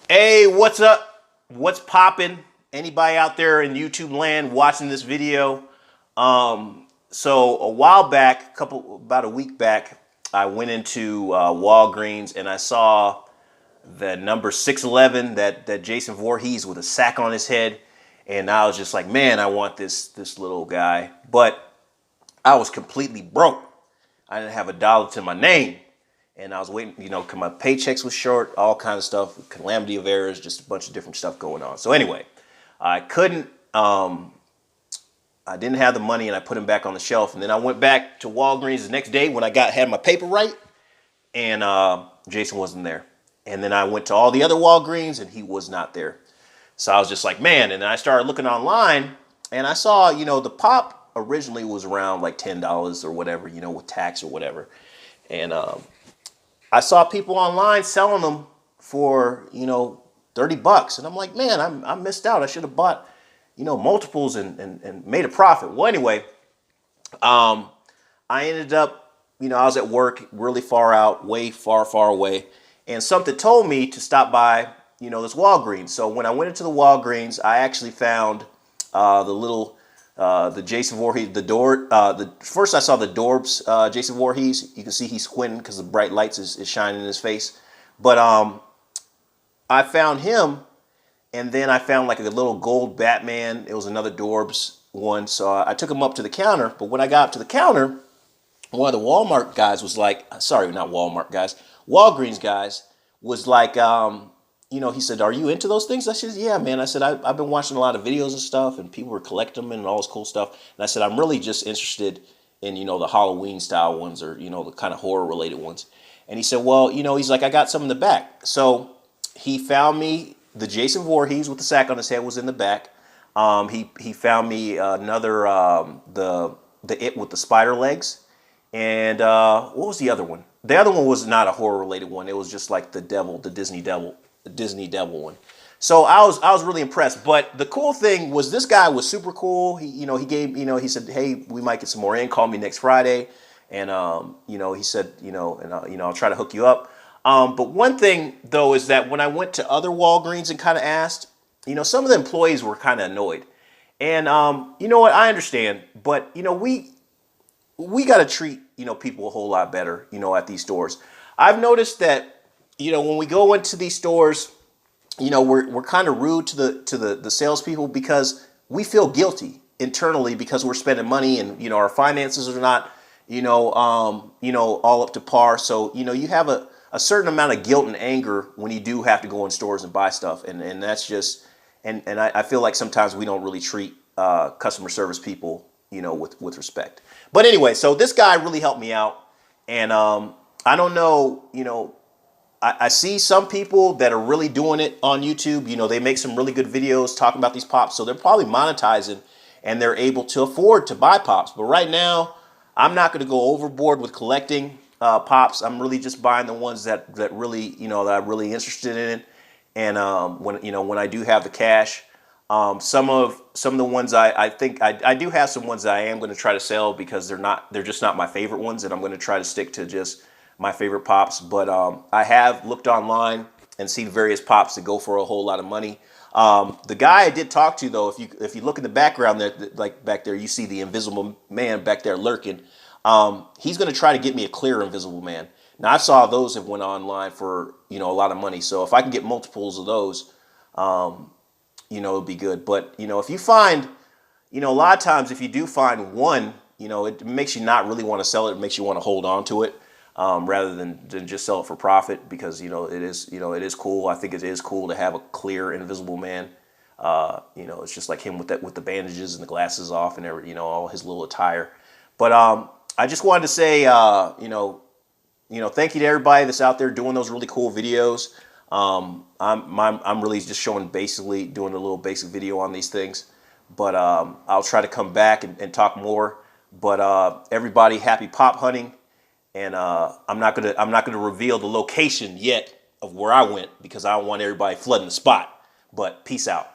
Hey, what's up? What's popping? Anybody out there in YouTube land watching this video? So a while back, about a week back, I went into Walgreens and I saw the number 611, that Jason Voorhees with a sack on his head, and I was just like, man, I want this little guy. But I was completely broke. I didn't have a dollar to my name. And I was waiting, 'cause my paychecks was short, all kinds of stuff, calamity of errors, just a bunch of different stuff going on. So anyway, I couldn't, I didn't have the money, and I put him back on the shelf. And then I went back to Walgreens the next day when I had my paper right, and Jason wasn't there. And then I went to all the other Walgreens, and he was not there. So I was just like, man. And then I started looking online, and I saw, the pop originally was around like $10 or whatever, with tax or whatever. And I saw people online selling them for, $30. And I'm like, man, I missed out. I should have bought, multiples and made a profit. Well, anyway, I ended up, I was at work really far out, way far, far away. And something told me to stop by, this Walgreens. So when I went into the Walgreens, I actually found the Jason Voorhees, first I saw the Dorbs, Jason Voorhees. You can see he's squinting because the bright lights is shining in his face. But I found him, and then I found like a little gold Batman. It was another Dorbs one. So I took him up to the counter. But when I got up to the counter, one of the Walmart guys was like, sorry, not Walmart guys, Walgreens guys was like, he said, are you into those things? I said, yeah, man. I said, I've been watching a lot of videos and stuff, and people were collecting them and all this cool stuff. And I said, I'm really just interested in, the Halloween style ones, or, the kind of horror related ones. And he said, well, he's like, I got some in the back. So he found me the Jason Voorhees with the sack on his head was in the back. He found me another, the It with the spider legs. And what was the other one? The other one was not a horror related one. It was just like the Disney devil one. So I was really impressed. But the cool thing was this guy was super cool. He gave, he said, hey, we might get some more in. Call me next Friday. And, he said, I'll try to hook you up. But one thing, though, is that when I went to other Walgreens and kind of asked, some of the employees were kind of annoyed. And you know what? I understand. But, we got to treat, people a whole lot better, at these stores. I've noticed that, when we go into these stores, we're kind of rude to the salespeople because we feel guilty internally because we're spending money, and, our finances are not, all up to par. So, you have a certain amount of guilt and anger when you do have to go in stores and buy stuff. And that's just, and I feel like sometimes we don't really treat customer service people, with respect. But anyway, so this guy really helped me out. And I don't know, I see some people that are really doing it on YouTube. They make some really good videos talking about these pops. So they're probably monetizing and they're able to afford to buy pops. But right now, I'm not going to go overboard with collecting pops. I'm really just buying the ones that really, that I'm really interested in. And when I do have the cash, some of the ones I think I do have some ones that I am going to try to sell because they're just not my favorite ones, and I'm going to try to stick to just my favorite pops. But I have looked online and seen various pops that go for a whole lot of money. The guy I did talk to, though, if you look in the background there, like back there, you see the Invisible Man back there lurking. He's going to try to get me a clear Invisible Man. Now I saw those that went online for a lot of money. So if I can get multiples of those, it'll be good. But if you find, a lot of times if you do find one, it makes you not really want to sell it. It makes you want to hold on to it. Rather than just sell it for profit, because it is cool. I think it is cool to have a clear Invisible Man. It's just like him with the bandages and the glasses off and every all his little attire. But I just wanted to say thank you to everybody that's out there doing those really cool videos. I'm really just basically doing a little basic video on these things. But I'll try to come back and talk more. But everybody, happy pop hunting. And I'm not gonna reveal the location yet of where I went because I don't want everybody flooding the spot. But peace out.